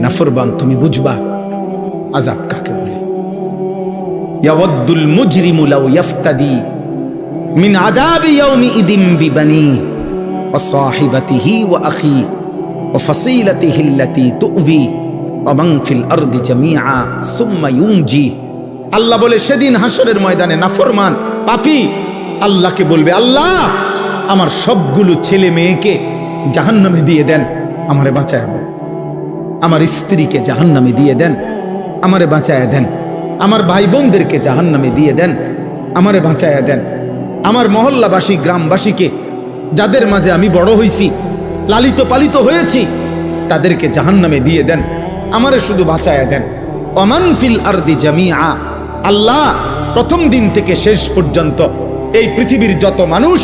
নাফরমান তুমি বুঝবা আযাব কাকে বলে। ইয়াওয়াদ্দুল মুজরিমু লাউ ইফতাদি মিন আযাবি ইয়াউমি ইদিম বিবানি ওয়া সাহিবাতিহি ওয়া আখি ওয়া ফাসিলাতিহি আল্লাতী তু'বি ওয়া মান ফিল আরদি জামিআ সুম্মা ইউনজি। আল্লাহ বলে সেদিন হাসরের ময়দানে নাফরমান পাপী আল্লাহকে বলবে, আল্লাহ আমার সবগুলো ছেলে মেয়েকে জাহান্নামে দিয়ে দেন, আমারে বাঁচায় দেন। আমার স্ত্রীকে জাহান্নামে দিয়ে দেন, আমারে বাঁচায় দেন। আমার ভাই বোনদেরকে জাহান্নামে দিয়ে দেন, আমারে বাঁচায় দেন। আমার মহল্লাবাসী গ্রামবাসীকে, যাদের মাঝে আমি বড় হয়েছি, লালিত পালিত হয়েছি, তাদেরকে জাহান্নামে দিয়ে দেন, আমারে শুধু বাঁচায় দেন। ওমান ফিল আরদি জামিআ, আল্লাহ প্রথম দিন থেকে শেষ পর্যন্ত এই পৃথিবীর যত মানুষ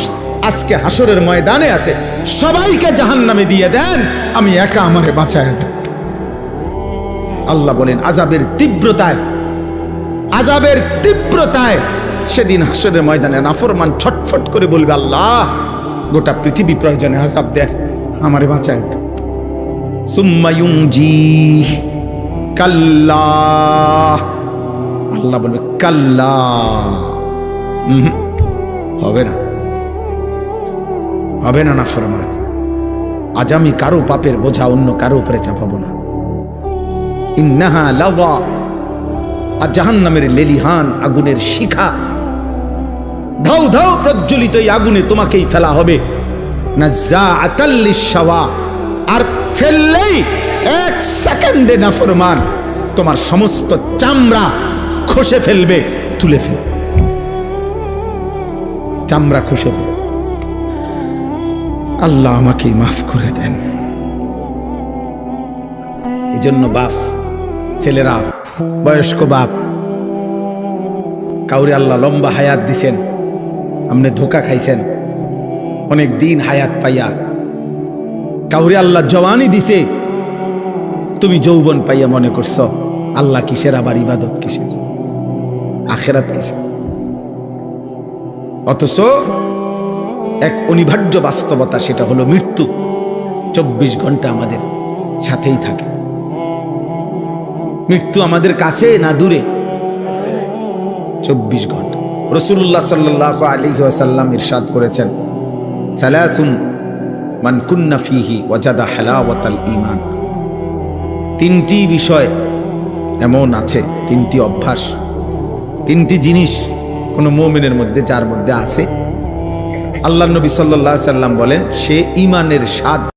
আজকে হাসরের ময়দানে আছে সবাইকে জাহান্নামে দিয়ে দেন, আমি একা আমারে বাঁচায় দেন। আল্লাহ বলেন আযাবের তীব্রতায় সেদিন হাসরের ময়দানে নাফরমান ছটফট করে বলবে, আল্লাহ গোটা পৃথিবী প্রয়োজনে আযাব দেন, আমারে বাঁচায় দেন। সুম্মা ইউনজি, কাল্লা, আল্লাহ বলবে কাল্লা, হবে না নাফরমান। আজ আমি কারো পাপের বোঝা অন্য কারো উপরে চাপাবো না। ইন্নাহা লাযা, আর জাহান্নামের লেলিহান আগুনের শিখা, ধাউ ধাউ প্রজ্বলিত এই আগুনে তোমাকেই ফেলা হবে। নাযাআতাল লিশাওয়া, আর ফেললেই এক সেকেন্ডে নাফরমান তোমার সমস্ত চামড়া খসে ফেলবে, তুলে ফেলবে, চামড়া খসে ফেলবে। আল্লাহ আমাকে মাফ করে দেন। এই জন্য বাপ, ছেলেরা, বয়স্ক বাপ, কাউরে আল্লাহ লম্বা হায়াত দিছেন, আপনি ধোকা খাইছেন, অনেক দিন হায়াত পাইয়া। কাউরে আল্লাহ জওয়ানি দিছে, তুমি যৌবন পাইয়া মনে করছ আল্লাহ কিসের, আবার ইবাদত কিসের, আখিরাত কিসের। অথচ এক অনিবার্য বাস্তবতা, সেটা হলো মৃত্যু 24 ঘন্টা আমাদের সাথেই থাকে। মৃত্যু আমাদের কাছে না দূরে? 24 ঘন্টা। রাসূলুল্লাহ সাল্লাল্লাহু আলাইহি ওয়াসাল্লাম ইরশাদ করেছেন, সালাসুন মান কুন্না ফীহি ওয়াজাদা হালাওয়াতাল ঈমান। তিনটি বিষয় এমন আছে, তিনটি অভ্যাস, তিনটি জিনিস কোন মুমিনের মধ্যে, যার মধ্যে আছে, আল্লাহর নবী সাল্লাল্লাহু আলাইহি ওয়াসাল্লাম বলেন সে ঈমানের স্বাদ